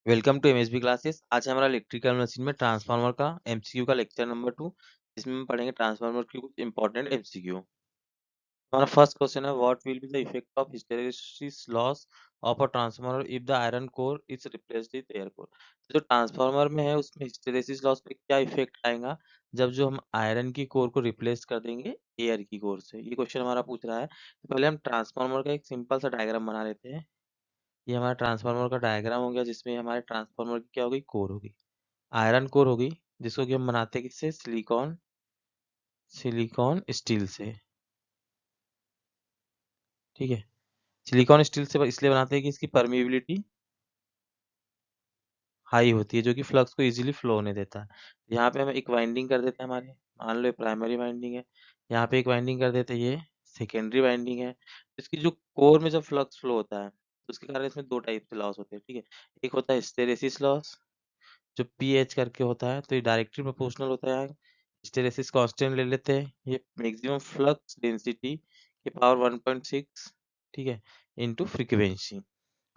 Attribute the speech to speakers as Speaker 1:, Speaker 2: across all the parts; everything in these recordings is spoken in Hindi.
Speaker 1: Welcome to MSB classes. आज हमारा इलेक्ट्रिकल मशीन में ट्रांसफार्मर का एमसीक्यू का लेक्चर नंबर 2, जिसमें हम पढ़ेंगे ट्रांसफार्मर की कुछ इंपॉर्टेंट एमसीक्यू। हमारा फर्स्ट क्वेश्चन है, what will be the effect of hysteresis loss of a transformer if the iron core is replaced with air core. तो जो ट्रांसफार्मर में है उसमें हिस्टेरेसिस लॉस पे क्या इफेक्ट आएगा जब जो हम आयरन की कोर को रिप्लेस कर देंगे एयर की कोर से। ये क्वेश्चन हमारा पूछ रहा है। तो पहले हम ट्रांसफार्मर का एक सिंपल सा डायग्राम बना लेते हैं। ये हमारा ट्रांसफार्मर का डायग्राम हो गया, जिसमें हमारे ट्रांसफार्मर की क्या होगी, कोर होगी, आयरन कोर होगी, जिसको कि हम बनाते हैं किससे, सिलिकॉन सिलिकॉन स्टील से। ठीक है, सिलिकॉन स्टील से इसलिए बनाते हैं कि इसकी परमिएबिलिटी हाई होती है, जो कि फ्लक्स को इजीली फ्लो होने देता है। यहाँ पे हम एक वाइंडिंग कर देते हैं, हमारे मान लो प्राइमरी वाइंडिंग है, यहाँ पे एक वाइंडिंग कर देते हैं, ये सेकेंडरी वाइंडिंग है। इसकी जो कोर में जब फ्लक्स फ्लो होता है तो उसके कारण इसमें दो टाइप से लॉस होते हैं। ठीक है, एक होता है हिस्टेरेसिस लॉस, जो पीएच करके होता है, तो ये डायरेक्टली प्रोपोर्शनल होता है। हिस्टेरेसिस कांस्टेंट ले लेते हैं, ये मैक्सिमम फ्लक्स डेंसिटी के पावर 1.6, ठीक है, इनटू फ्रीक्वेंसी।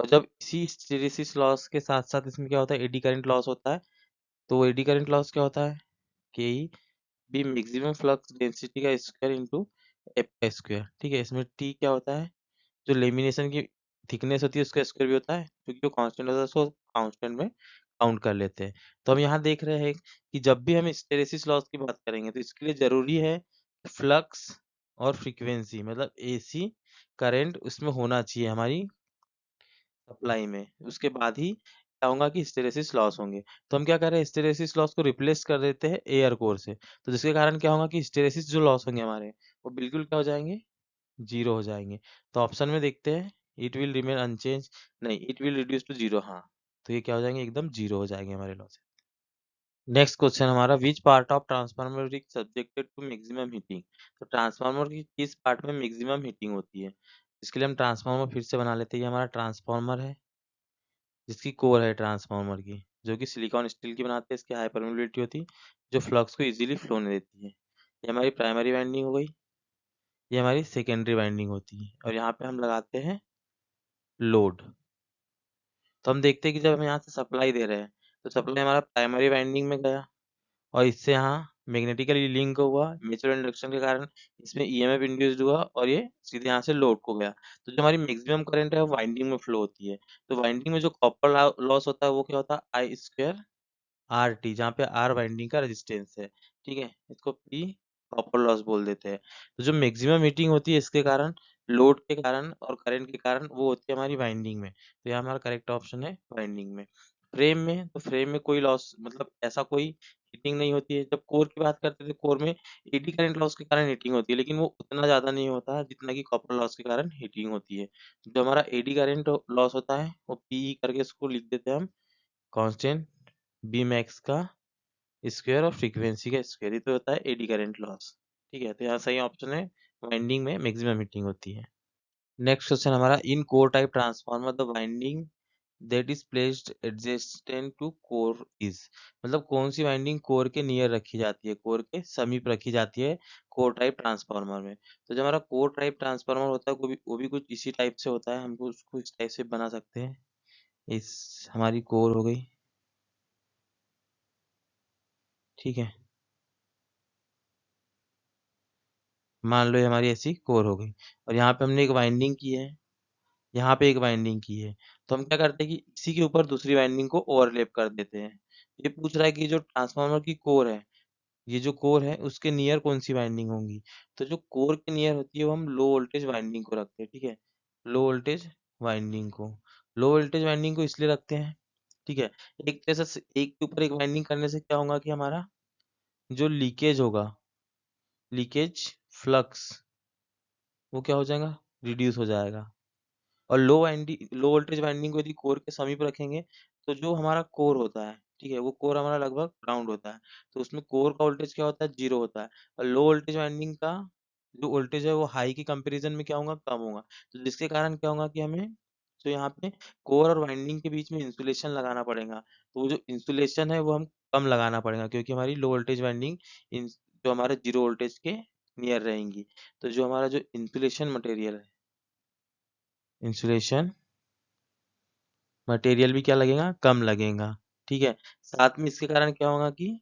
Speaker 1: और जब इसी हिस्टेरेसिस लॉस के साथ साथ इसमें क्या होता है, एडी करंट लॉस होता है। तो एडी करंट लॉस क्या होता है, K e B maximum flux density का स्क्वायर इनटू एफ का स्क्वायर। ठीक है, इसमें टी क्या होता है, जो लेमिनेशन की थिकनेस होती है उसका स्क्वायर भी होता है, क्योंकि वो कांस्टेंट होता है, उसको कांस्टेंट में काउंट कर लेते हैं। तो हम यहाँ देख रहे हैं कि जब भी हम हिस्टेरेसिस लॉस की बात करेंगे तो इसके लिए जरूरी है फ्लक्स और फ्रीक्वेंसी, मतलब एसी करंट उसमें होना चाहिए हमारी सप्लाई में, उसके बाद ही क्या होगा कि हिस्टेरेसिस लॉस होंगे। तो हम क्या कर रहे हैं, हिस्टेरेसिस लॉस को रिप्लेस कर देते हैं एयर कोर से। तो जिसके कारण क्या होगा कि हिस्टेरेसिस जो लॉस होंगे हमारे, वो बिल्कुल क्या हो जाएंगे, जीरो हो जाएंगे। तो ऑप्शन में देखते हैं, इट विल रिमेन अनचेंज, नहीं, it will reduce to zero, हाँ, तो ये क्या हो जाएंगे, एकदम जीरो हो जाएंगे हमारे लॉस। नेक्स्ट क्वेश्चन हमारा, which part of transformer is subjected to maximum heating. तो ट्रांसफार्मर की किस पार्ट में मैक्सिमम हीटिंग होती है। इसके लिए हम ट्रांसफार्मर फिर से बना लेते हैं। ये हमारा ट्रांसफार्मर है, जिसकी कोर है ट्रांसफार्मर की, जो कि सिलिकॉन स्टील की बनाते हैं, इसकी हाई परमेबिलिटी होती है, जो फ्लक्स को इजीली फ्लो होने देती है। ये हमारी प्राइमरी वाइंडिंग हो गई, ये हमारी सेकेंडरी वाइंडिंग होती है, और यहाँ पे हम लगाते हैं लोड। तो हम देखते हैं कि जब हम यहाँ से सप्लाई दे रहे हैं तो सप्लाई हमारा प्राइमरी वाइंडिंग में गया, और इससे यहाँ मैग्नेटिकली लिंक हुआ, म्यूचुअल इंडक्शन के कारण इसमें ईएमएफ इंड्यूस्ड हुआ, और ये सीधे यहाँ से लोड को गया। तो जो हमारी मैक्सिमम करंट है वो वाइंडिंग में फ्लो होती है। तो वाइंडिंग में जो कॉपर लॉस होता है वो क्या होता है, आई स्क्वायर आर टी, जहाँ पे आर वाइंडिंग का रेजिस्टेंस है। ठीक है, इसको पी कॉपर लॉस बोल देते हैं। तो जो मैक्सिमम हीटिंग होती है इसके कारण, लोड के कारण और करंट के कारण, वो होती है हमारी वाइंडिंग में। तो यहाँ हमारा करेक्ट ऑप्शन है वाइंडिंग में। फ्रेम में, तो फ्रेम में कोई लॉस, मतलब ऐसा कोई हीटिंग नहीं होती है। जब कोर की बात करते थे, कोर में एडी करंट लॉस के कारण हीटिंग होती है, लेकिन वो उतना ज्यादा नहीं होता है जितना कि कॉपर लॉस के कारण हीटिंग होती है। जो हमारा एडी करंट लॉस होता है वो पी करके इसको लिख देते हैं हम, कांस्टेंट बी मैक्स का स्क्वायर और फ्रीक्वेंसी का स्क्वायर, ये तो होता है एडी करंट लॉस। ठीक है, तो यहाँ सही ऑप्शन है, वाइंडिंग में मैक्सिमम हीटिंग होती है। नेक्स्ट क्वेश्चन हमारा, in core type transformer the winding that is placed adjacent to core is. मतलब कौन सी वाइंडिंग कोर के नियर रखी जाती है, कोर के समीप रखी जाती है कोर टाइप ट्रांसफार्मर में। तो जो हमारा कोर टाइप ट्रांसफार्मर होता है वो भी कुछ इसी टाइप से होता है, हम उसको इस टाइप से बना सकते हैं। इस हमारी कोर हो गई, ठीक है, मान लो ये हमारी ऐसी कोर हो गई, और यहाँ पे हमने एक वाइंडिंग की है, यहाँ पे एक वाइंडिंग की है। तो हम क्या करते हैं कि इसी के ऊपर दूसरी वाइंडिंग को ओवरलैप कर देते हैं। ये पूछ रहा है कि जो ट्रांसफार्मर की कोर है, ये जो कोर है उसके नियर कौन सी वाइंडिंग होंगी। तो जो कोर के नियर होती है वो हम लो वोल्टेज वाइंडिंग को रखते हैं। ठीक है, लो वोल्टेज वाइंडिंग को, लो वोल्टेज वाइंडिंग को इसलिए रखते हैं, ठीक है, एक जैसा एक के ऊपर एक वाइंडिंग करने से क्या होगा कि हमारा जो लीकेज होगा, लीकेज फ्लक्स, वो क्या हो जाएगा, रिड्यूस हो जाएगा। और लो वोल्टेज वाइंडिंग को यदि कोर के समीप रखेंगे तो जो हमारा कोर होता है, ठीक है, वो कोर हमारा लगभग ग्राउंड होता है, तो उसमें कोर का वोल्टेज क्या होता है, जीरो होता है। और लो वोल्टेज वाइंडिंग का जो वोल्टेज है वो हाई के कंपैरिजन में क्या होगा, कम होगा। तो जिसके कारण क्या होगा कि हमें जो यहाँ पे कोर और वाइंडिंग के बीच में इंसुलेशन लगाना पड़ेगा। तो वो जो इंसुलेशन है वो हम कम लगाना पड़ेगा, क्योंकि हमारी लो वोल्टेज वाइंडिंग जो हमारे जीरो वोल्टेज के नियर रहेंगी। तो जो हमारा जो इंसुलेशन मटेरियल है, इंसुलेशन मटेरियल भी क्या लगेगा, कम लगेगा। ठीक है, साथ में इसके कारण क्या होगा कि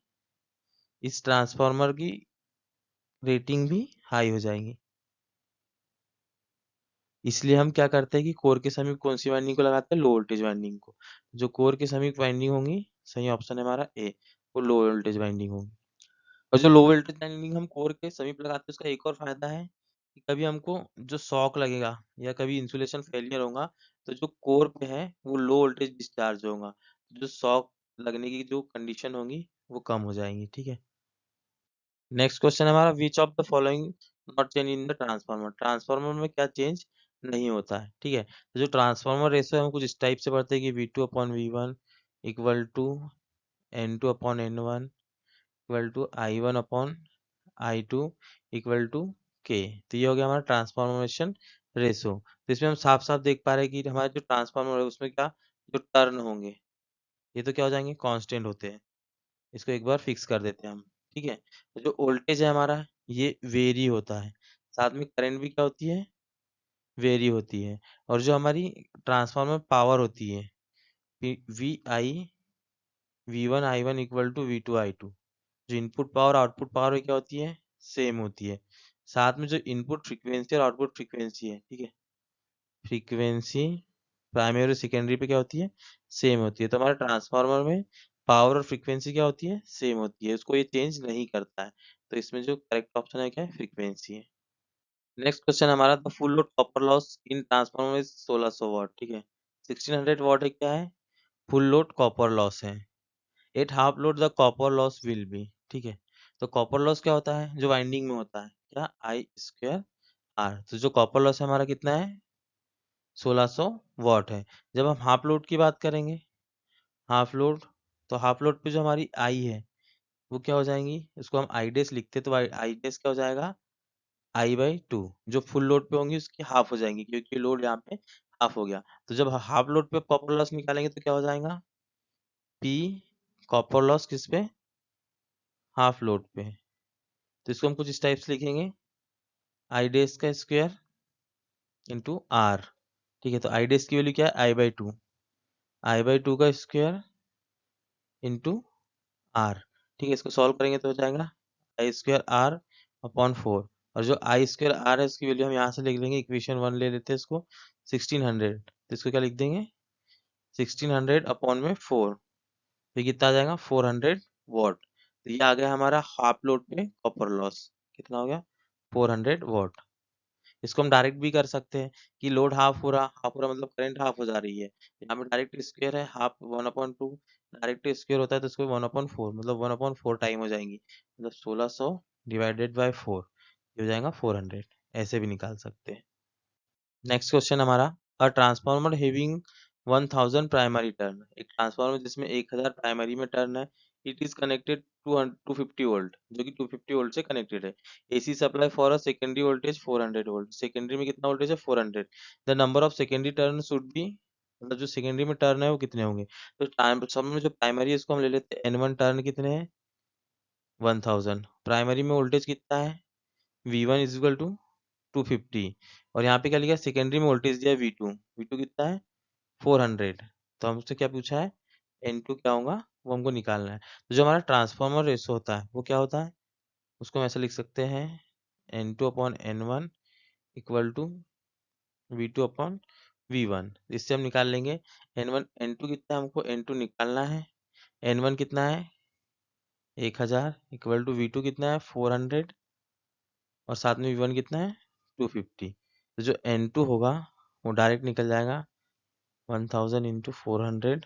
Speaker 1: इस ट्रांसफार्मर की रेटिंग भी हाई हो जाएगी। इसलिए हम क्या करते हैं कि कोर के समीप कौन सी वाइंडिंग को लगाते हैं, लो वोल्टेज वाइंडिंग को। जो कोर के समीप वाइंडिंग होंगी, सही ऑप्शन है हमारा ए, वो लो वोल्टेज वाइंडिंग होगी। और जो लो वोल्टेज वाइंडिंग हम कोर के समीप लगाते हैं, उसका एक और फायदा है कि कभी हमको जो शॉक लगेगा या कभी इंसुलेशन फेलियर होगा, तो जो कोर पे है वो लो वोल्टेज डिस्चार्ज होगा, जो शॉक लगने की जो कंडीशन होगी वो कम हो जाएंगी। ठीक है, नेक्स्ट क्वेश्चन हमारा, which of the following not change in the transformer. Transformer में क्या चेंज नहीं होता है। ठीक है, तो जो ट्रांसफार्मर रेशो है हम कुछ इस टाइप से पढ़ते हैं कि V2/V1 equal to N2/N1 equal to I1/I2 equal to K। तो ये हो गया हमारा ट्रांसफॉर्मेशन रेशो। तो इसमें हम साफ साफ देख पा रहे हैं कि हमारे जो ट्रांसफार्मर है उसमें क्या, जो टर्न होंगे ये तो क्या हो जाएंगे, कांस्टेंट होते हैं। इसको एक बार फिक्स कर देते हैं हम। ठीक है, तो जो वोल्टेज है हमारा ये वेरी होता है, साथ में करंट भी क्या होती है, वेरी होती है। और जो हमारी ट्रांसफार्मर पावर होती है, V1 I1 equal to V2 I2, जो इनपुट पावर आउटपुट पावर क्या होती है, सेम होती है। साथ में जो इनपुट फ्रीक्वेंसी और आउटपुट फ्रीक्वेंसी है, ठीक है, फ्रीक्वेंसी प्राइमरी और सेकेंडरी पे क्या होती है, सेम होती है। तो हमारे ट्रांसफार्मर में पावर और फ्रीक्वेंसी क्या होती है, सेम होती है, उसको ये चेंज नहीं करता है। तो इसमें जो करेक्ट ऑप्शन है क्या है, फ्रीक्वेंसी है। नेक्स्ट क्वेश्चन हमारा, the full load copper loss in transformer is 1600 वाट। ठीक है, 1600 वाट है, क्या है, फुल लोड कॉपर लॉस है। At half load the copper loss will be. ठीक है, तो कॉपर लॉस क्या होता है, जो वाइंडिंग में होता है, क्या, I²R। तो जो कॉपर लॉस है हमारा कितना है, 1600 वाट है। जब हम हाफ लोड की बात करेंगे, हाफ लोड, तो हाफ लोड पे जो हमारी आई है वो क्या हो जाएंगी, उसको हम आई डेस लिखते हैं, तो आई डेस क्या हो जाएगा, I/2। जो फुल लोड पे होंगी उसकी हाफ हो जाएंगी, क्योंकि लोड यहाँ पे हाफ हो गया। तो जब हाफ लोड पे कॉपर लॉस निकालेंगे तो क्या हो जाएगा, P कॉपर लॉस किस पे, हाफ लोड पे। तो इसको हम कुछ इस टाइप से लिखेंगे, आई डेस का स्क्वायर इंटू आर। ठीक है, तो आई डेस की वैल्यू क्या है, I/2, I/2 का स्क्वायर इंटू आर। ठीक है, इसको सॉल्व करेंगे तो हो जाएगा I²R/4। और जो I²R है उसकी वैल्यू हम यहाँ से लिख लेंगे, इक्वेशन 1 ले लेते हैं इसको, 1600। तो इसको क्या लिख देंगे, 1600/4। तो ये कितना आ जाएगा, 400 वॉट। तो ये आ गया हमारा हाफ लोड पे कॉपर लॉस, कितना हो गया, 400 वॉट। इसको हम डायरेक्ट भी कर सकते हैं कि लोड हाफ हो रहा मतलब करंट हाफ हो जा रही है। यहाँ पे डायरेक्ट स्क्वायर है, हाफ 1/2, डायरेक्ट स्क्वायर होता है तो इसको 1/4 मतलब 1/4 टाइम हो जाएंगी, मतलब 1600 डिवाइडेड बाय 4, ये हो जाएगा 400। ऐसे भी निकाल सकते हैं। नेक्स्ट क्वेश्चन हमारा, a transformer having 1000 primary turn. एक ट्रांसफार्मर जिसमें 1000 प्राइमरी में टर्न है, it is connected to 250 volt, जो कि 250 वोल्ट से कनेक्टेड है। AC supply for a secondary voltage 400 volt, secondary में कितना वोल्टेज है, 400। The number of secondary turn should be, मतलब जो सेकेंडरी में टर्न है वो कितने होंगे। तो टाइम सब में जो प्राइमरी है उसको हम ले लेते हैं, N1 टर्न कितने हैं, 1000। प्राइमरी में वोल्टेज कितना है, V1 इज इक्वल टू 250। और यहाँ पे क्या लिखा है, सेकेंडरी में वोल्टेज दिया है V2, V2 कितना है, 400। तो हमसे क्या पूछा है, N2 क्या होगा, वो हमको निकालना है। तो जो हमारा ट्रांसफार्मर रेशो होता है वो क्या होता है, उसको हम ऐसे लिख सकते हैं, N2/N1 इक्वल टू V2/V1। इससे हम निकाल लेंगे N1 N2 कितना है, हमको N2 निकालना है। N1 कितना है, 1000 इक्वल टू V2 कितना है, 400, और साथ में V1 कितना है, 250। तो जो N2 होगा वो डायरेक्ट निकल जाएगा 1000 इंटू 400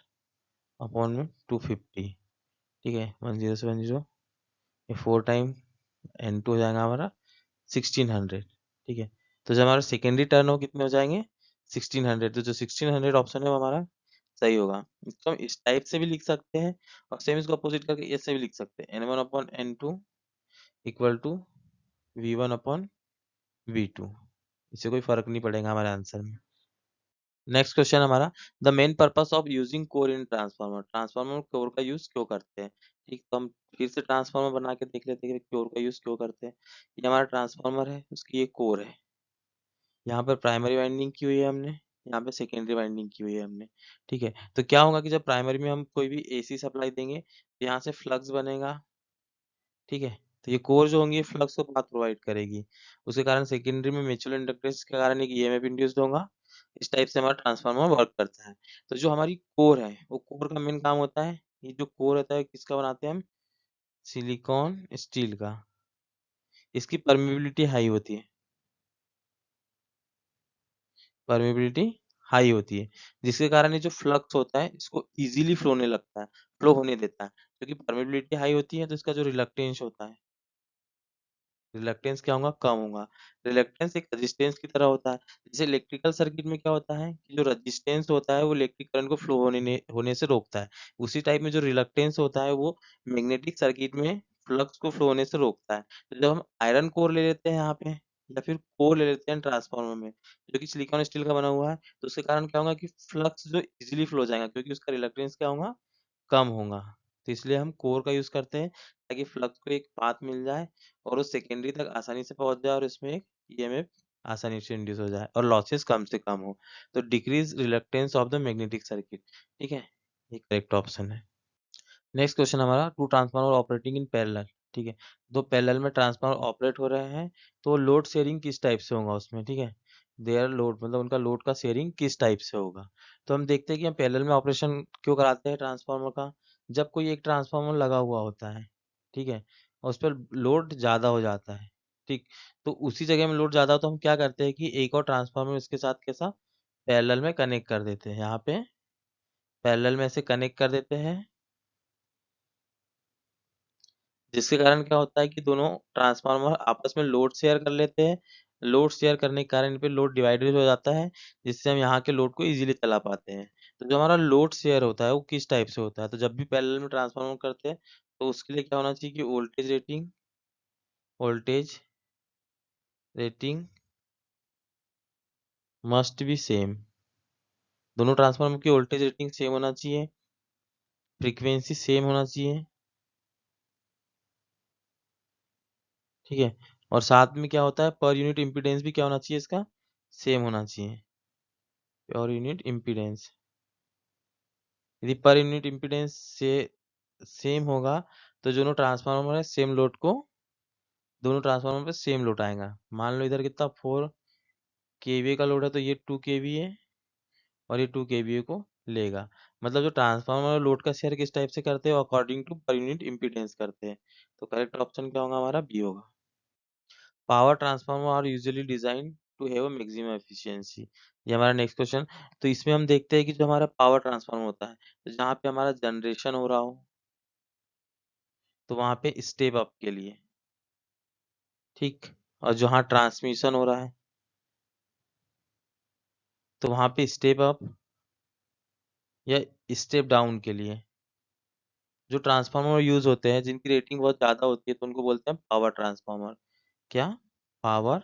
Speaker 1: अपॉन में 250। ठीक है, 10 से 10, ये 4 टाइम N2 हो जाएगा हमारा 1600। ठीक है, तो जब हमारा सेकेंडरी टर्न हो कितने हो जाएंगे, 1600। तो जो 1600 ऑप्शन है वो हमारा सही होगा। इसको हम इस टाइप से भी लिख सकते हैं, और सेम इसको अपोजिट करके ऐसे भी लिख सकते हैं, N1/N2 इक्वल टू V1/V2। इससे कोई फर्क नहीं पड़ेगा हमारे आंसर में। नेक्स्ट क्वेश्चन हमारा, the main purpose of using core in transformer. Transformer में कोर का यूज क्यों करते हैं। ठीक, तो हम फिर से ट्रांसफार्मर बना के देख लेते हैं कि कोर का यूज क्यों करते हैं। ये हमारा ट्रांसफार्मर है, उसकी ये कोर है, यहाँ पर प्राइमरी वाइंडिंग की हुई है हमने, यहाँ पे सेकेंडरी वाइंडिंग की हुई है हमने। ठीक है, तो क्या होगा कि जब प्राइमरी में हम कोई भी एसी सप्लाई देंगे, यहाँ से फ्लक्स बनेगा। ठीक है, तो ये कोर जो होंगी फ्लक्स को पाथ प्रोवाइड करेगी। उसके कारण सेकेंडरी में म्यूचुअल इंडक्टेंस के कारण एक ईएमएफ इंड्यूस्ड होगा। इस टाइप से हमारा ट्रांसफार्मर वर्क करता है। तो जो हमारी कोर है, वो कोर का मेन काम होता है, ये जो कोर होता है किसका बनाते हैं हम? सिलिकॉन स्टील का। इसकी परमेबिलिटी हाई होती है, परमेबिलिटी हाई होती है, जिसके कारण ये जो फ्लक्स होता है इसको इजीली फ्लो होने देता है। क्योंकि परमेबिलिटी हाई होती है तो इसका जो रिलक्टेंस होता है, रिलक्टेंस क्या होगा? कम होगा। रिलक्टेंस एक रेजिस्टेंस की तरह होता है। जैसे इलेक्ट्रिकल सर्किट में क्या होता है कि जो रेजिस्टेंस होता है वो इलेक्ट्रिक करंट को फ्लो होने से रोकता है। उसी टाइप में जो रिलक्टेंस होता है वो मैग्नेटिक सर्किट में फ्लक्स को फ्लो होने से रोकता है। तो जब हम आयरन कोर ले लेते हैं यहाँ पे, या फिर कोर ले लेते हैं ट्रांसफार्मर में, जो कि सिलिकॉन स्टील का बना हुआ है, तो उसके कारण क्या होगा कि फ्लक्स जो इजीली फ्लो हो जाएगा, क्योंकि उसका रिलक्टेंस क्या होगा? कम होगा। तो इसलिए हम कोर का यूज करते हैं, ताकि फ्लक्स को एक पाथ मिल जाए और वो सेकेंडरी तक आसानी से पहुंच जाए, और इसमें एक ईएमएफ आसानी से इंड्यूस हो जाए और लॉसेस कम से कम हो। तो decrease reluctance of the magnetic circuit. ठीक है, ये करेक्ट ऑप्शन है। नेक्स्ट क्वेश्चन हमारा, two transformer operating in parallel. ठीक है, दो पैरेलल में ट्रांसफार्मर ऑपरेट हो रहे हैं, तो लोड शेयरिंग किस टाइप से होगा उसमें? ठीक है, देयर लोड मतलब उनका लोड का शेयरिंग किस टाइप से होगा? तो हम देखते हैं कि हम पैरेलल में ऑपरेशन क्यों कराते हैं ट्रांसफार्मर का। जब कोई एक ट्रांसफार्मर लगा हुआ होता है, ठीक है, और उस पर लोड ज़्यादा हो जाता है, ठीक, तो उसी जगह में लोड ज़्यादा हो तो हम क्या करते हैं कि एक और ट्रांसफार्मर इसके साथ कैसा पैरेलल में कनेक्ट कर देते हैं। यहाँ पे पैरेलल में ऐसे कनेक्ट कर देते हैं, जिसके कारण क्या होता है कि दोनों ट्रांसफार्मर आपस में लोड शेयर कर लेते हैं। लोड शेयर करने के कारण इन पे लोड डिवाइडेड हो जाता है, जिससे हम यहाँ के लोड को इजीली चला पाते हैं। तो जो हमारा लोड शेयर होता है वो किस टाइप से होता है? तो जब भी पैरेलल में ट्रांसफार्मर करते हैं तो उसके लिए क्या होना चाहिए कि voltage rating must be same. दोनों ट्रांसफार्मर की वोल्टेज रेटिंग सेम होना चाहिए, फ्रीक्वेंसी सेम होना चाहिए। ठीक है, और साथ में क्या होता है, पर यूनिट इम्पीडेंस भी क्या होना चाहिए इसका? सेम होना चाहिए, पर यूनिट इम्पीडेंस। यदि पर यूनिट इम्पीडेंस से सेम होगा तो दोनों ट्रांसफार्मर पे सेम लोड आएगा। मान लो इधर कितना 4 केवीए का लोड है, तो ये 2 केवीए और ये 2 केवीए को लेगा। मतलब जो ट्रांसफार्मर लोड का शेयर किस टाइप से करते हैं? According to per unit impedance करते हैं। तो करेक्ट ऑप्शन क्या होगा हमारा? बी होगा। Power transformer are usually design to have a maximum efficiency. ये हमारा नेक्स्ट क्वेश्चन। तो इसमें हम देखते हैं कि जो हमारा पावर ट्रांसफार्मर होता है, तो जहाँ पे हमारा जनरेशन हो रहा हो तो वहां पे स्टेप अप के लिए, ठीक, और जहाँ ट्रांसमिशन हो रहा है तो वहां पे स्टेप अप या स्टेप डाउन के लिए जो ट्रांसफार्मर यूज होते हैं, जिनकी रेटिंग बहुत ज्यादा होती है, तो उनको बोलते हैं पावर ट्रांसफार्मर। क्या? Power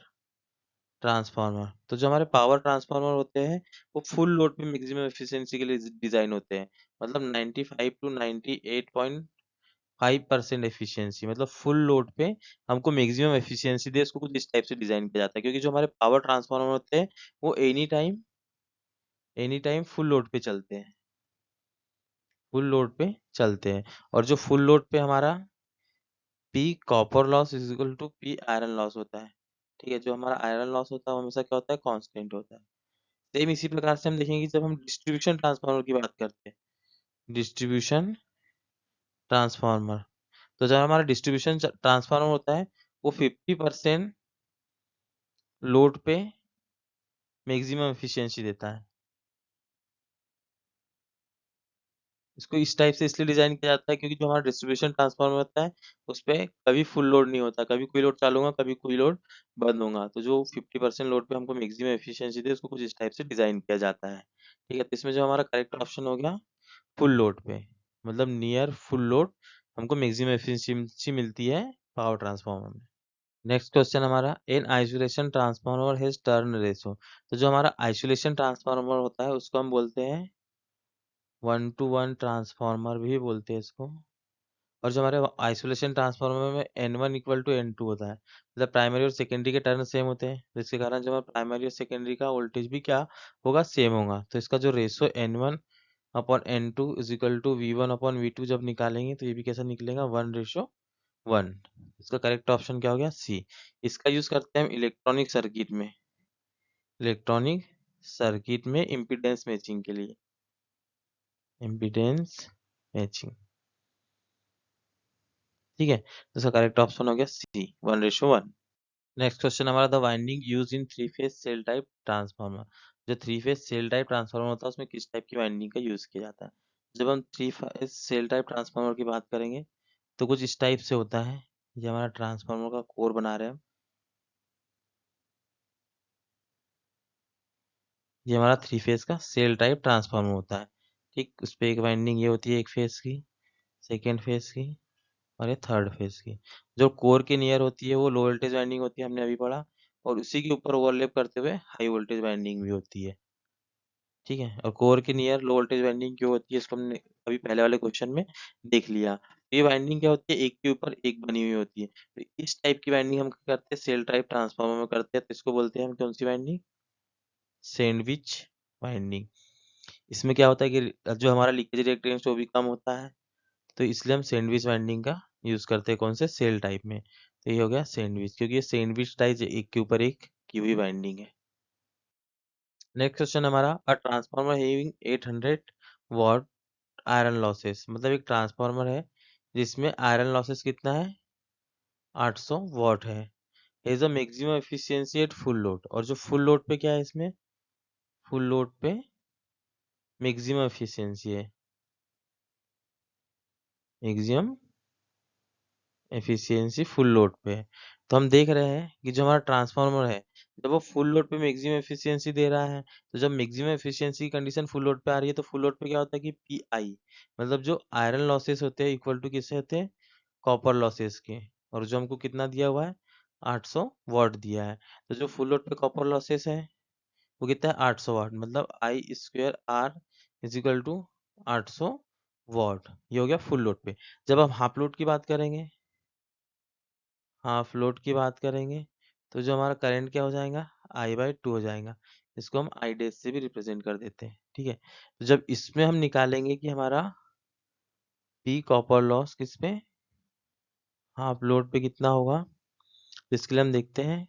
Speaker 1: transformer. तो जो हमारे पावर ट्रांसफार्मर होते हैं वो फुल लोड पे मैक्सिमम एफिशिएंसी के लिए डिजाइन होते हैं। मतलब 95 टू 98.5% एफिशिएंसी, मतलब फुल लोड पे हमको मैक्सिमम एफिशिएंसी दे, इसको कुछ इस टाइप से डिजाइन किया जाता है। क्योंकि जो हमारे पावर ट्रांसफार्मर होते हैं वो एनी टाइम फुल लोड पे चलते हैं, फुल लोड पे चलते हैं। और जो फुल लोड पे हमारा P copper loss is equal to P iron loss होता है। ठीक है, जो हमारा आयरन लॉस होता है वो हमेशा क्या होता है? कांस्टेंट होता है। सेम इसी प्रकार से हम देखेंगे कि जब हम डिस्ट्रीब्यूशन ट्रांसफार्मर की बात करते हैं, डिस्ट्रीब्यूशन ट्रांसफार्मर, तो जब हमारा डिस्ट्रीब्यूशन ट्रांसफार्मर होता है वो 50% लोड पे मैक्सिमम एफिशिएंसी देता है। इसको इस टाइप से इसलिए डिजाइन किया जाता है क्योंकि जो हमारा डिस्ट्रीब्यूशन ट्रांसफार्मर होता है उस पे कभी फुल लोड नहीं होता, कभी कोई लोड चालू होगा, कभी कोई लोड बंद होगा। तो जो 50% लोड पे हमको मैक्सिमम एफिशिएंसी दे, उसको कुछ इस टाइप से डिजाइन किया जाता है। ठीक है, तो इसमें जो हमारा करेक्ट ऑप्शन हो गया फुल लोड पे, मतलब नियर फुल लोड हमको मैक्सिमम एफिशिएंसी मिलती है पावर ट्रांसफार्मर में। नेक्स्ट क्वेश्चन हमारा, in isolation transformer has turn ratio. तो जो हमारा आइसोलेशन ट्रांसफार्मर होता है उसको हम बोलते हैं 1:1 ट्रांसफार्मर भी बोलते हैं इसको, और जो हमारे आइसोलेशन ट्रांसफार्मर में N1 इक्वल टू N2 होता है, मतलब प्राइमरी और सेकेंडरी के टर्न सेम होते हैं, जिसके कारण जो हमारा प्राइमरी और सेकेंडरी का वोल्टेज भी क्या होगा, सेम होगा। तो इसका जो ratio N1 upon N2 is equal to V1 upon V2 जब निकालेंगे तो ये भी कैसा निकलेगा, 1:1। इसका करेक्ट ऑप्शन क्या हो गया, सी। इसका यूज करते हैं हम इलेक्ट्रॉनिक सर्किट में इम्पीडेंस मैचिंग के लिए, इम्पीडेंस मैचिंग। ठीक है, तो इसका करेक्ट ऑप्शन हो गया सी, 1:1। नेक्स्ट क्वेश्चन हमारा, the winding use in three phase shell type transformer. जो three phase shell type transformer होता है उसमें किस टाइप की वाइंडिंग का यूज किया जाता है। जब हम three phase shell type transformer की बात करेंगे तो कुछ इस टाइप से होता है। ये हमारा ट्रांसफार्मर का कोर बना रहे हैं हम। ये हमारा थ्री फेज का सेल टाइप ट्रांसफार्मर होता है। ठीक, उस पर एक वाइंडिंग ये होती है, एक फेज की, सेकेंड फेज की, और ये थर्ड फेज की। जो कोर के नियर होती है वो लो वोल्टेज वाइंडिंग होती है, हमने अभी पढ़ा। और उसी के ऊपर ओवरलैप करते हुए हाई वोल्टेज वाइंडिंग भी होती है। ठीक है, और कोर के नियर लो वोल्टेज वाइंडिंग क्यों होती है, इसको हमने अभी पहले वाले क्वेश्चन में देख लिया। तो ये वाइंडिंग क्या होती है, एक के ऊपर एक बनी हुई होती है। तो इस टाइप की वाइंडिंग हम क्या करते हैं, सेल टाइप ट्रांसफार्मर में करते हैं। तो इसको बोलते हैं हम कौन सी वाइंडिंग, सैंडविच वाइंडिंग। इसमें क्या होता है कि जो हमारा लीकेज रिएक्टेंस वो भी कम होता है, तो इसलिए हम सैंडविच वाइंडिंग का यूज करते हैं, कौन से, सेल टाइप में। तो ये हो गया सैंडविच, क्योंकि ये सैंडविच टाइप एक के ऊपर एक की हुई वाइंडिंग है। नेक्स्ट क्वेश्चन हमारा, a transformer having 800 watt iron losses. मतलब एक ट्रांसफार्मर है जिसमें आयरन लॉसेस कितना है, 800 वॉट है। Is the maximum efficiency at full load. और जो फुल लोड पे क्या है, इसमें फुल लोड पे मैक्सिमम एफिशिएंसी है, मैक्सिमम एफिशिएंसी फुल लोड पे है। तो हम देख रहे हैं कि जो हमारा ट्रांसफार्मर है, जब वो फुल लोड पे मैक्सिमम एफिशिएंसी दे रहा है, तो जब मैक्सिमम एफिशिएंसी की कंडीशन फुल लोड पे आ रही है, तो फुल लोड पे क्या होता है कि पीआई, मतलब जो आयरन लॉसेस होते हैं इक्वल टू किससे होते हैं, कॉपर लॉसेस के। और जो हमको कितना दिया हुआ है, 800 वॉट दिया है। तो जो फुल लोड पे कॉपर लॉसेस है वो कितना है, 800 वाट, मतलब I square R is equal to 800 watt. ये हो गया फुल लोड पे। जब हम हाफ लोड की बात करेंगे, हाफ लोड की बात करेंगे, तो जो हमारा करंट क्या हो जाएगा, I/2 हो जाएगा। इसको हम आई डैश से भी रिप्रेजेंट कर देते हैं। ठीक है, तो जब इसमें हम निकालेंगे कि हमारा पी कॉपर लॉस किस पे, हाफ लोड पे कितना होगा, तो इसके लिए हम देखते हैं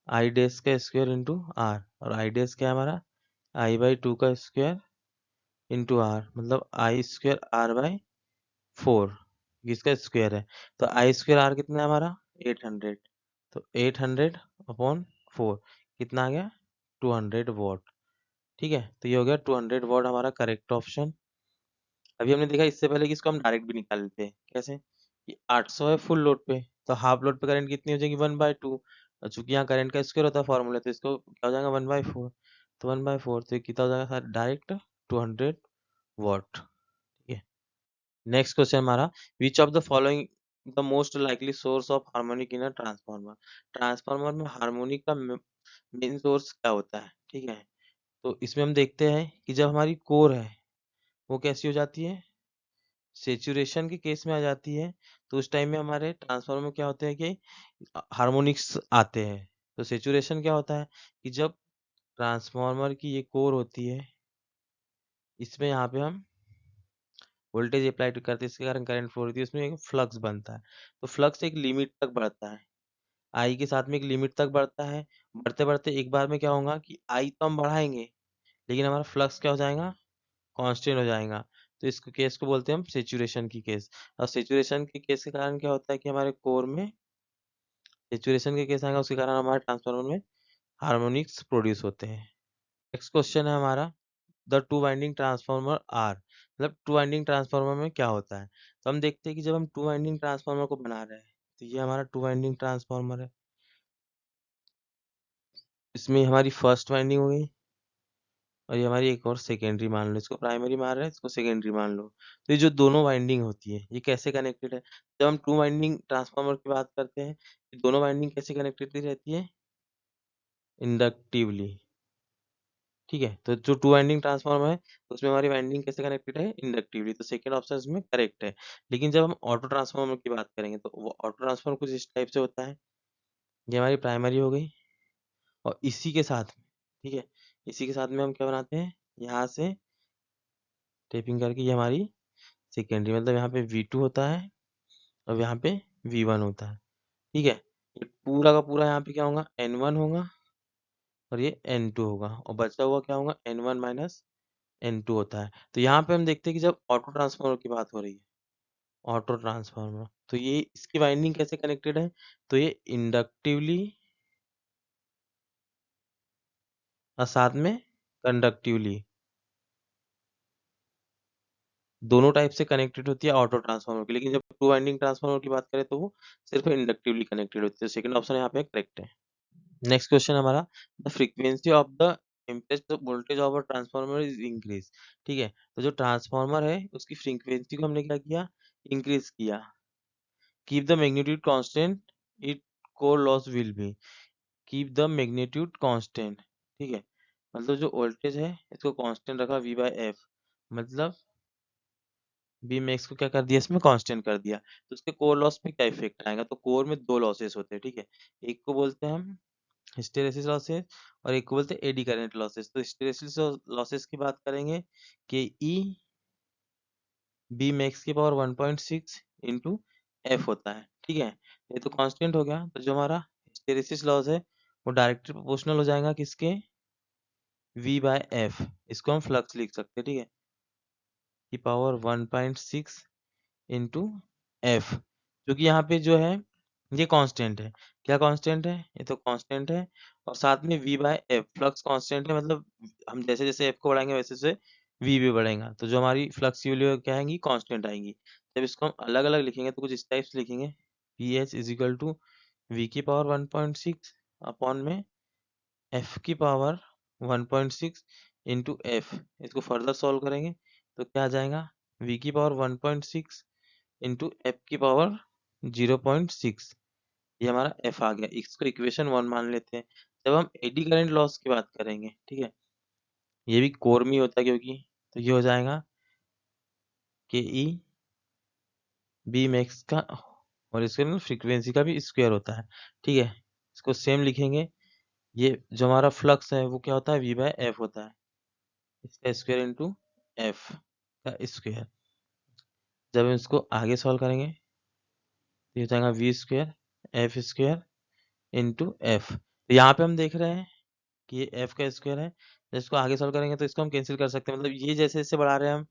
Speaker 1: आई डैश का स्क्वायर इंटू आर। और आई डैश क्या है हमारा, I/2 का स्क्वायर इंटू आर, मतलब आई स्क्वायर आर बाई 4, इसका स्क्वायर है। तो आई स्क्वायर आर कितना है हमारा, 800। तो 800 अपॉन 4 कितना आ गया, 200 वॉट। ठीक है, तो ये हो गया 200 वॉट हमारा करेक्ट ऑप्शन। अभी हमने देखा इससे पहले कि इसको हम डायरेक्ट भी निकाल लेते हैं, कैसे, कि 800 है फुल लोड पे, तो हाफ लोड पे करंट कितनी हो जाएगी, 1/2। और चूंकि यहाँ करंट का स्क्वायर होता है फॉर्मूला, तो इसको क्या हो जाएगा, 1/4। तो 1/4 तो ये कितना हो जाएगा सर, डायरेक्ट 200 वॉट। ठीक है, नेक्स्ट क्वेश्चन हमारा, which of the following the most likely source of harmonic in a transformer. Transformer में हार्मोनिक का मेन सोर्स क्या होता है। ठीक है, तो इसमें हम देखते हैं कि जब हमारी कोर है वो कैसी हो जाती है, सेचुरेशन के केस में आ जाती है। तो उस टाइम में हमारे ट्रांसफार्मर में क्या होते हैं कि हार्मोनिक्स आते हैं। तो सेचुरेशन क्या होता है कि जब ट्रांसफार्मर की ये कोर होती है, इसमें यहाँ पे हम वोल्टेज अप्लाई करते हैं, इसके कारण करंट फ्लो होती है, उसमें एक फ्लक्स बनता है। तो फ्लक्स एक लिमिट तक बढ़ता है, आई के साथ में एक लिमिट तक बढ़ता है। बढ़ते बढ़ते एक बार में क्या होगा कि आई तो हम बढ़ाएंगे, लेकिन हमारा फ्लक्स क्या हो जाएगा, कांस्टेंट हो जाएगा। तो इस केस को बोलते हैं हम सेचुरेशन की केस। और सेचुरेशन के केस के कारण क्या होता है कि हमारे कोर में सेचुरेशन के केस आएगा, उसके कारण हमारे ट्रांसफार्मर में हार्मोनिक्स प्रोड्यूस होते हैं। नेक्स्ट क्वेश्चन है हमारा, the two winding transformer are. मतलब टू वाइंडिंग ट्रांसफार्मर में क्या होता है। तो हम देखते हैं कि जब हम टू वाइंडिंग ट्रांसफार्मर को बना रहे हैं, तो ये हमारा टू वाइंडिंग ट्रांसफार्मर है। इसमें हमारी फर्स्ट वाइंडिंग हो गई, और ये हमारी एक और सेकेंडरी मान लो, इसको प्राइमरी मान रहे हैं, इसको सेकेंडरी मान लो। तो ये जो दोनों वाइंडिंग होती है ये कैसे कनेक्टेड है। जब हम टू वाइंडिंग ट्रांसफार्मर की बात करते हैं, ये दोनों वाइंडिंग कैसे कनेक्टेड रहती है, इंडक्टिवली। ठीक है। तो जो टू वाइंडिंग ट्रांसफार्मर है उसमें हमारी वाइंडिंग कैसे कनेक्टेड है, इंडक्टिवली, तो सेकंड ऑप्शन इसमें करेक्ट है। लेकिन जब हम ऑटो ट्रांसफार्मर की बात करेंगे तो वो ऑटो ट्रांसफार्मर कुछ इस टाइप से होता है। ये हमारी प्राइमरी हो गई और इसी के साथ में, ठीक है, इसी के साथ में हम क्या बनाते हैं, यहाँ से टेपिंग करके ये हमारी सेकेंडरी, मतलब यहाँ पे V2 होता है और यहाँ पे V1 होता है। ठीक है, ये पूरा का पूरा यहाँ पे क्या होगा, N1 होगा और ये N2 होगा और बचा हुआ क्या होगा, N1 माइनस N2 होता है। तो यहाँ पे हम देखते हैं कि जब ऑटो ट्रांसफार्मर की बात हो रही है, ऑटो ट्रांसफार्मर, तो ये इसकी वाइंडिंग कैसे कनेक्टेड है, तो ये इंडक्टिवली और साथ में कंडक्टिवली, दोनों टाइप से कनेक्टेड होती है ऑटो ट्रांसफार्मर की। लेकिन जब टू वाइंडिंग ट्रांसफार्मर की बात करें तो वो सिर्फ इंडक्टिवली कनेक्टेड होती है। सेकंड ऑप्शन यहाँ पे करेक्ट है। नेक्स्ट क्वेश्चन हमारा, the frequency of the impressed voltage of a transformer is increase. ठीक है, तो जो ट्रांसफार्मर है उसकी फ्रीक्वेंसी को हमने क्या किया, इंक्रीज किया। Keep the magnitude constant, it core loss will be, keep the magnitude constant. ठीक है, मतलब जो वोल्टेज है इसको कांस्टेंट रखा V बाय एफ, मतलब बी मैक्स को क्या कर दिया, इसमें कांस्टेंट कर दिया। तो उसके कोर लॉस में क्या इफेक्ट आएगा, तो कोर में दो लॉसेस होते हैं। ठीक है, एक को बोलते हैं हम हिस्टेरेसिस लॉसेस और एक को बोलते हैं एडी करंट लॉसेस। तो हिस्टेरेसिस लॉसेस की बात करेंगे कि ई बी मैक्स की पावर 1.6 इंटू एफ होता है। ठीक है, ये तो कांस्टेंट हो गया। तो जो हमारा हिस्टेरेसिस लॉस है वो डायरेक्टली प्रोपोर्शनल हो जाएगा किसके, वी बाय एफ। इसको हम फ्लक्स लिख सकते हैं। ठीक है, की पावर 1.6 इंटू एफ, क्योंकि यहाँ पे जो है ये कांस्टेंट है। क्या कांस्टेंट है, ये तो कांस्टेंट है और साथ में v by F, flux constant है, मतलब हम जैसे जैसे एफ को बढ़ाएंगे वैसे वैसे v भी बढ़ेगा। तो जो हमारी फ्लक्स की वैल्यू क्या आएंगी, कांस्टेंट आएंगी। जब इसको हम अलग अलग लिखेंगे तो कुछ इस टाइप से लिखेंगे, P H is equal to V की पावर 1.6 अपॉन में एफ की पावर 1.6 इंटू एफ। इसको फर्दर सॉल्व करेंगे तो क्या आ जाएगा, v की पावर 1.6 इंटू एफ की पावर 0.6, ये हमारा एफ आ गया। इसको इक्वेशन 1 मान लेते हैं। जब हम एडी करंट लॉस की बात करेंगे, ठीक है, ये भी कोर में ही होता है क्योंकि, तो ये हो जाएगा के ई बी मैक्स का और इसके ना फ्रीक्वेंसी का भी स्क्वायर होता है। ठीक है, इसको सेम लिखेंगे। ये जो हमारा फ्लक्स है वो क्या होता है, वी बाय एफ होता है, इसका स्क्वायर इंटू एफ का स्क्वायर। जब हम इसको आगे सॉल्व करेंगे तो ये हो जाएगा V square F square into F. तो यहाँ पे हम देख रहे हैं कि ये एफ का स्क्वायर है। जब इसको आगे सॉल्व करेंगे तो इसको हम कैंसिल कर सकते हैं, मतलब ये जैसे जैसे बढ़ा रहे हैं हम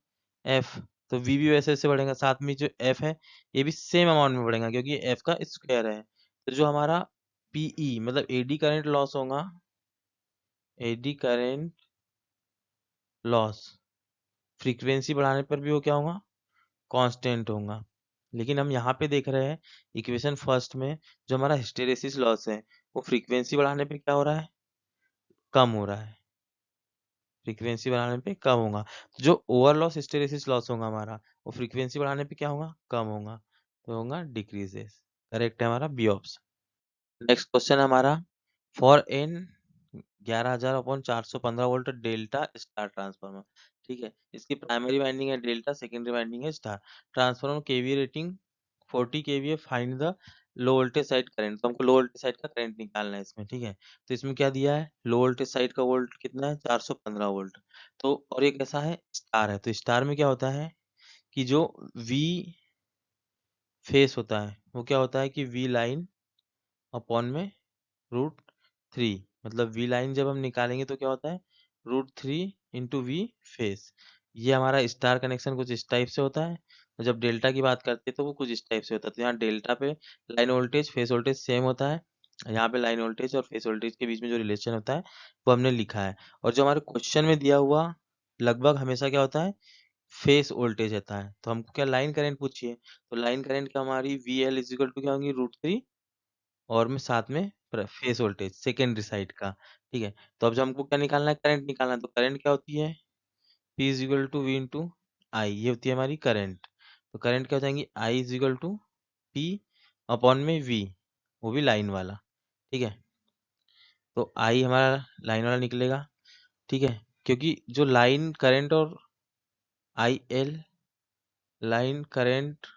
Speaker 1: एफ, तो वी भी वैसे वैसे बढ़ेगा। साथ में जो एफ है ये भी सेम अमाउंट में बढ़ेगा क्योंकि ये एफ का स्क्वायर है। तो जो हमारा पीई मतलब एडी करंट लॉस होगा, एडी करंट लॉस फ्रीक्वेंसी बढ़ाने पर भी वो क्या होगा, कांस्टेंट होगा। लेकिन हम यहाँ पे देख रहे हैं इक्वेशन फर्स्ट में जो हमारा हिस्टेरेसिस लॉस है वो फ्रीक्वेंसी बढ़ाने पे क्या हो रहा है, कम हो रहा है। फ्रीक्वेंसी बढ़ाने पे कम होगा। तो जो ओवर लॉस हिस्टेरेसिस लॉस होगा हमारा वो फ्रीक्वेंसी बढ़ाने पे क्या होगा, कम होगा, तो होगा डिक्रीजेस। करेक्ट है हमारा बी ऑप्शन। नेक्स्ट क्वेश्चन हमारा, for an 11,000 upon 415 volt delta star transformer. ठीक है, इसकी प्राइमरी वाइंडिंग है डेल्टा, सेकेंडरी वाइंडिंग है star. Transformer KVA rating 40 KVA, find the low voltage side current. तो हमको लो वोल्टेज साइड का करंट निकालना है इसमें। ठीक है, तो इसमें क्या दिया है, लो वोल्टेज साइड का वोल्ट कितना है, 415 वोल्ट। तो और ये कैसा है, स्टार है। तो स्टार में क्या होता है कि जो वी फेस होता है वो क्या होता है कि वी लाइन अपॉन में रूट थ्री, मतलब वी लाइन जब हम निकालेंगे तो क्या होता है, root three into V phase. ये हमारा स्टार कनेक्शन कुछ इस टाइप से होता है और जब डेल्टा की बात करते हैं तो वो कुछ इस टाइप से होता है। तो यहाँ डेल्टा पे line voltage phase voltage same होता है, यहाँ पे लाइन वोल्टेज और फेस वोल्टेज के बीच में जो रिलेशन होता है वो हमने लिखा है। और जो हमारे क्वेश्चन में दिया हुआ लगभग हमेशा क्या होता है, फेस वोल्टेज रहता है। तो हमको क्या लाइन करंट पूछिए, तो लाइन करंट क्या हमारी वी एल इजिकल टू क्या होंगी, रूट थ्री और में साथ में फेस वोल्टेज सेकेंडरी साइड का। ठीक है, तो अब जो हमको क्या निकालना है, करंट निकालना है। तो करंट क्या होती है, P is equal to V into I, ये होती है हमारी करंट। तो करंट क्या हो जाएंगी, I is equal to P upon में वी, वो भी लाइन वाला। ठीक है, तो आई हमारा लाइन वाला निकलेगा। ठीक है, क्योंकि जो लाइन करंट और IL, लाइन करंट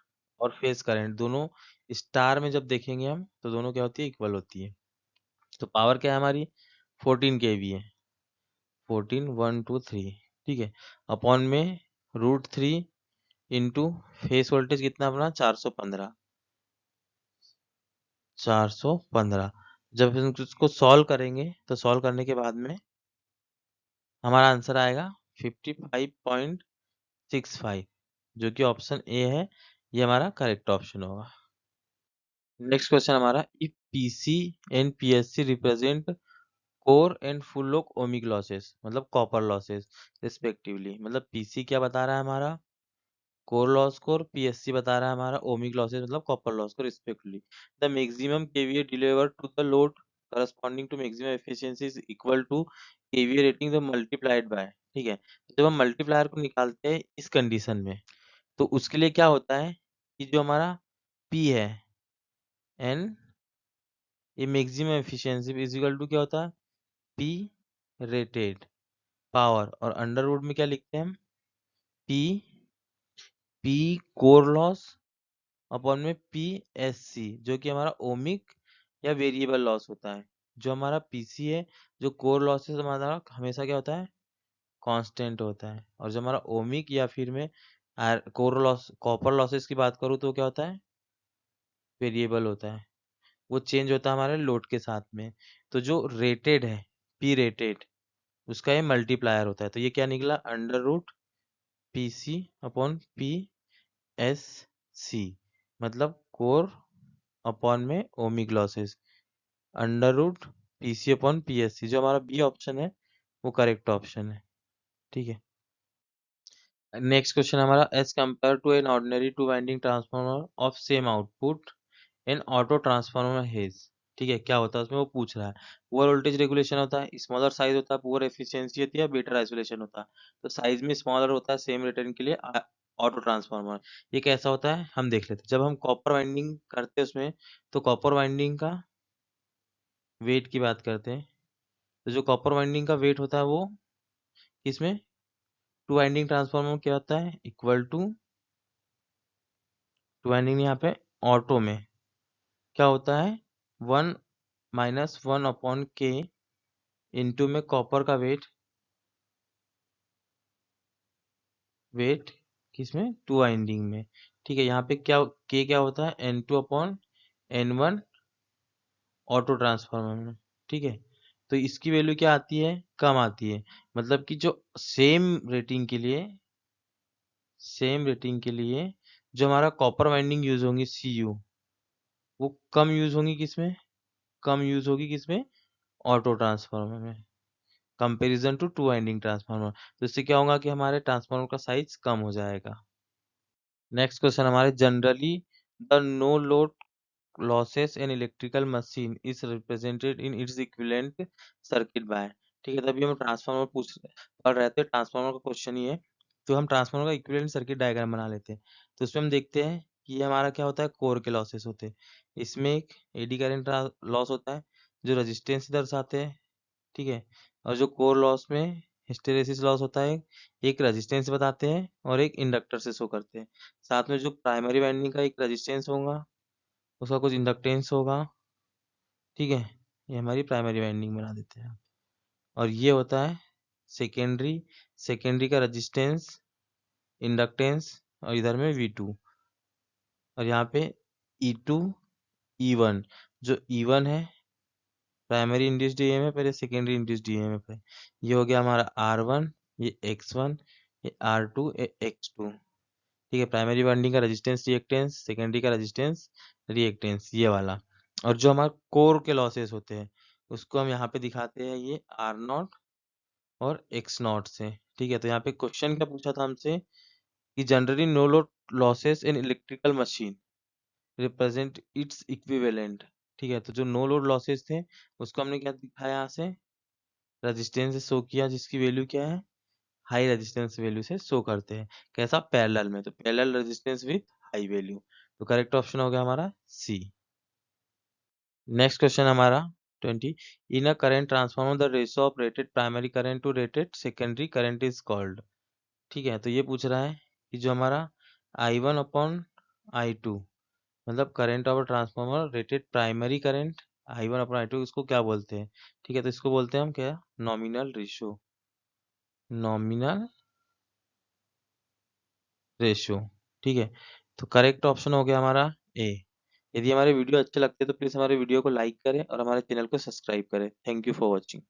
Speaker 1: और फेज करंट दोनों स्टार में जब देखेंगे हम तो दोनों क्या होती है, इक्वल होती है। तो पावर क्या है हमारी, 14 kV है, 14 1 2 3, ठीक है, अपॉन में √3 इंटू फेस वोल्टेज कितना अपना 415, 415। जब हम इसको सॉल्व करेंगे तो सॉल्व करने के बाद में हमारा आंसर आएगा 55.65, जो कि ऑप्शन ए है, ये हमारा करेक्ट ऑप्शन होगा। नेक्स्ट क्वेश्चन हमारा, if PC and PSC represent core and full load ohmic losses, मतलब कॉपर लॉसेस रिस्पेक्टिवली, मतलब पीसी क्या बता रहा है हमारा, कोर लॉस को, और पीएससी बता रहा है हमारा ओमिक लॉसेस मतलब कॉपर लॉस को respectively. The maximum KVA delivered to the load corresponding to maximum efficiency is equal to KVA rating the multiplied by, ठीक है। जब हम मल्टीप्लायर को निकालते हैं इस कंडीशन में, तो उसके लिए क्या होता है कि जो हमारा पी है एन, ये maximum efficiency is equal to क्या होता है, पी रेटेड पावर, और अंडर रूट में क्या लिखते हैं हम, P P core loss upon में पी एस सी, जो कि हमारा ओमिक या वेरिएबल लॉस होता है। जो हमारा पीसी है, जो कोर लॉसेस हमारा हमेशा क्या होता है, कांस्टेंट होता है, और जो हमारा ओमिक या फिर मैं कोर लॉस कॉपर लॉसेस की बात करूँ तो क्या होता है, वेरिएबल होता है, वो चेंज होता है हमारे लोड के साथ में। तो जो रेटेड है, पी रेटेड, उसका ये मल्टीप्लायर होता है। तो ये क्या निकला, under root P C upon P S C, मतलब कोर अपॉन में ohmic losses, under root PC upon PSC. जो हमारा बी ऑप्शन है वो करेक्ट ऑप्शन है, ठीक है। नेक्स्ट क्वेश्चन हमारा, as compared to an ordinary two winding transformer of same output an auto transformer has, ठीक है, क्या होता है उसमें वो पूछ रहा है। पुअर वोल्टेज रेगुलेशन होता है, स्मॉलर साइज होता है, पुअर एफिशिएंसी होती है, बेटर आइसोलेशन होता है। तो साइज में स्मॉलर होता है सेम रिटर्न के लिए ऑटो ट्रांसफार्मर। ये कैसा होता है हम देख लेते हैं। जब हम कॉपर वाइंडिंग करते हैं उसमें, तो कॉपर वाइंडिंग का वेट की बात करते हैं। तो जो कॉपर वाइंडिंग का वेट होता है वो इसमें टू वाइंडिंग ट्रांसफार्मर में क्या होता है, इक्वल टू वाइंडिंग यहाँ पे ऑटो में क्या होता है, 1 - 1/K इंटू में कॉपर का वेट किसमें, टू वाइंडिंग में, ठीक है। यहाँ पे क्या के क्या होता है, N2/N1 ऑटो ट्रांसफार्मर में, ठीक है। तो इसकी वैल्यू क्या आती है, कम आती है, मतलब कि जो सेम रेटिंग के लिए जो हमारा कॉपर वाइंडिंग यूज होंगी CU, वो कम यूज होंगी किसमें, कम यूज होगी किसमें, ऑटो ट्रांसफार्मर में, comparison to two winding transformer. तो इससे क्या होगा कि हमारे ट्रांसफार्मर का साइज कम हो जाएगा। नेक्स्ट क्वेश्चन हमारे, generally the no load losses in electrical machine is represented in its equivalent circuit by, ठीक है। तभी हम ट्रांसफार्मर पढ़ रहे थे, ट्रांसफार्मर का क्वेश्चन ही है। तो हम ट्रांसफार्मर का इक्विवेलेंट सर्किट डायग्राम बना लेते हैं। तो उसमें हम देखते हैं कि ये हमारा क्या होता है, कोर के लॉसेस होते हैं। इसमें एक एडी करंट लॉस होता है जो रेजिस्टेंस दर्शाते हैं, ठीक है। और जो कोर लॉस में हिस्टेरेसिस लॉस होता है, एक रेजिस्टेंस बताते हैं और एक इंडक्टर से शो करते हैं। साथ में जो प्राइमरी वाइंडिंग का एक रेजिस्टेंस होगा, उसका कुछ इंडक्टेंस होगा, ठीक है। ये हमारी प्राइमरी वाइंडिंग बना देते हैं। और ये होता है सेकेंडरी, सेकेंडरी का रेजिस्टेंस, इंडक्टेंस, और इधर में V2, और यहाँ पे E2 E1। जो E1 है प्राइमरी इंड्यूस्ड ईएमएफ है, सेकेंडरी इंड्यूस्ड ईएमएफ है। ये हो गया हमारा R1, ये X1, ये R2, ये X2, ठीक है। प्राइमरी वाइंडिंग का रेजिस्टेंस रिएक्टेंस, सेकेंडरी का रेजिस्टेंस रिएक्टेंस, ये वाला। और जो हमारे कोर के लॉसेस होते हैं उसको हम यहाँ पे दिखाते हैं, ये R0 और X0 से, ठीक है। तो यहाँ पे क्वेश्चन क्या पूछा था हमसे कि generally no load losses in electrical machine represent its equivalent, ठीक है। तो जो नो लोड लॉसेस थे उसको हमने क्या दिखाया, यहाँ से रेजिस्टेंस से शो किया, जिसकी वैल्यू क्या है, हाई रेजिस्टेंस वैल्यू से शो करते हैं। कैसा, पैरेलल में, तो parallel resistance with high value. तो करेक्ट ऑप्शन हो गया हमारा C। नेक्स्ट क्वेश्चन हमारा, 20 in a current transformer the ratio of rated primary current to rated secondary current is called। ठीक है, तो ये पूछ रहा है कि जो हमारा I1 अपॉन I2 मतलब current of transformer rated primary current I1 upon I2 इसको क्या बोलते हैं? ठीक है, तो इसको बोलते हैं हम क्या, नॉमिनल रेशियो, नॉमिनल रेशियो। ठीक है, तो करेक्ट ऑप्शन हो गया हमारा ए। यदि हमारे वीडियो अच्छे लगते हैं तो प्लीज़ हमारे वीडियो को लाइक करें और हमारे चैनल को सब्सक्राइब करें। Thank you for watching.